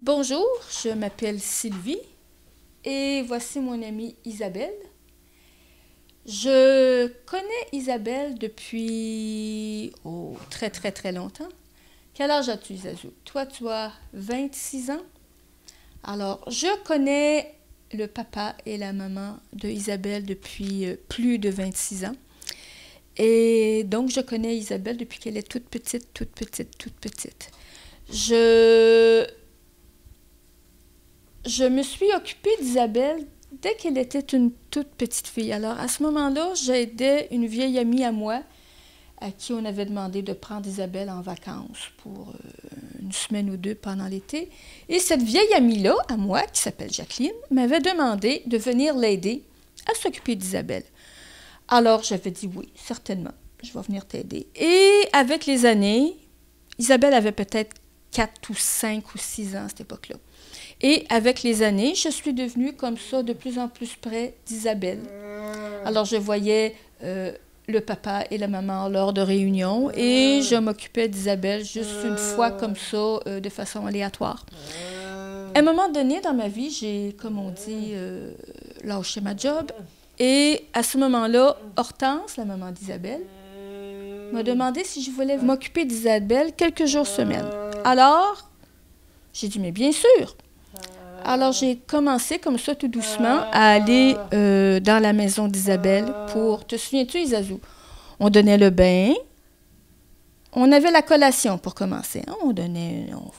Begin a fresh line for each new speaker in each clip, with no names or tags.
Bonjour, je m'appelle Sylvie et voici mon amie Isabelle. Je connais Isabelle depuis très très très longtemps. Quel âge as-tu, Isazou? Toi, tu as 26 ans. Alors, je connais le papa et la maman de Isabelle depuis plus de 26 ans. Et donc, je connais Isabelle depuis qu'elle est toute petite, toute petite, toute petite. Je Je me suis occupée d'Isabelle dès qu'elle était une toute petite fille. Alors, à ce moment-là, j'aidais une vieille amie à moi à qui on avait demandé de prendre Isabelle en vacances pour une semaine ou deux pendant l'été. Et cette vieille amie-là, à moi, qui s'appelle Jacqueline, m'avait demandé de venir l'aider à s'occuper d'Isabelle. Alors, j'avais dit oui, certainement, je vais venir t'aider. Et avec les années, Isabelle avait peut-être 4 ou 5 ou 6 ans à cette époque-là. Et avec les années, je suis devenue comme ça de plus en plus près d'Isabelle. Alors, je voyais le papa et la maman lors de réunions et je m'occupais d'Isabelle juste une fois comme ça, de façon aléatoire. À un moment donné dans ma vie, j'ai, comme on dit, lâché ma job. Et à ce moment-là, Hortense, la maman d'Isabelle, m'a demandé si je voulais m'occuper d'Isabelle quelques jours semaine. Alors, j'ai dit, mais bien sûr. Alors, j'ai commencé comme ça, tout doucement, à aller dans la maison d'Isabelle pour... Te souviens-tu, Isazou? On donnait le bain. On avait la collation pour commencer. Hein? On vous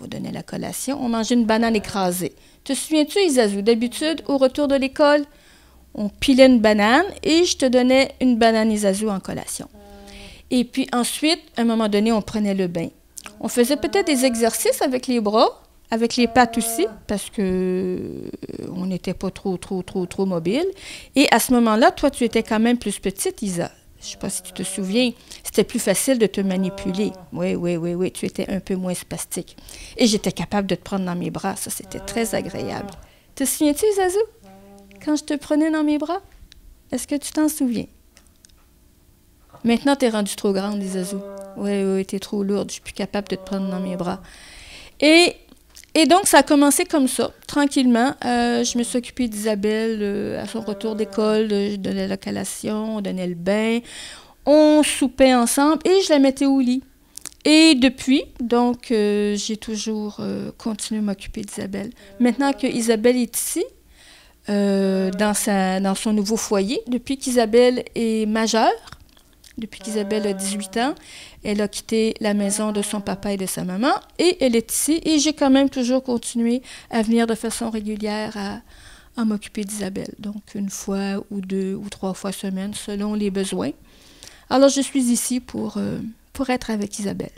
donnait la collation. On mangeait une banane écrasée. Te souviens-tu, Isazou? D'habitude, au retour de l'école, on pilait une banane et je te donnais une banane Isazou en collation. Et puis ensuite, à un moment donné, on prenait le bain. On faisait peut-être des exercices avec les bras, avec les pattes aussi, parce que on n'était pas trop mobile. Et à ce moment-là, toi, tu étais quand même plus petite, Isa. Je ne sais pas si tu te souviens. C'était plus facile de te manipuler. Oui, tu étais un peu moins spastique. Et j'étais capable de te prendre dans mes bras. Ça, c'était très agréable. Te souviens-tu, Zazou, quand je te prenais dans mes bras? Est-ce que tu t'en souviens? Maintenant, tu es rendue trop grande, Zazou. Oui, tu es trop lourde. Je suis plus capable de te prendre dans mes bras. Et donc, ça a commencé comme ça, tranquillement. Je me suis occupée d'Isabelle à son retour d'école. Je donnais la collation, on donnait le bain. On soupait ensemble et je la mettais au lit. Et depuis, donc, j'ai toujours continué à m'occuper d'Isabelle. Maintenant que Isabelle est ici, dans son nouveau foyer, depuis qu'Isabelle est majeure, depuis qu'Isabelle a 18 ans, elle a quitté la maison de son papa et de sa maman et elle est ici. Et j'ai quand même toujours continué à venir de façon régulière à m'occuper d'Isabelle. Donc, une fois ou 2 ou 3 fois semaine, selon les besoins. Alors, je suis ici pour être avec Isabelle.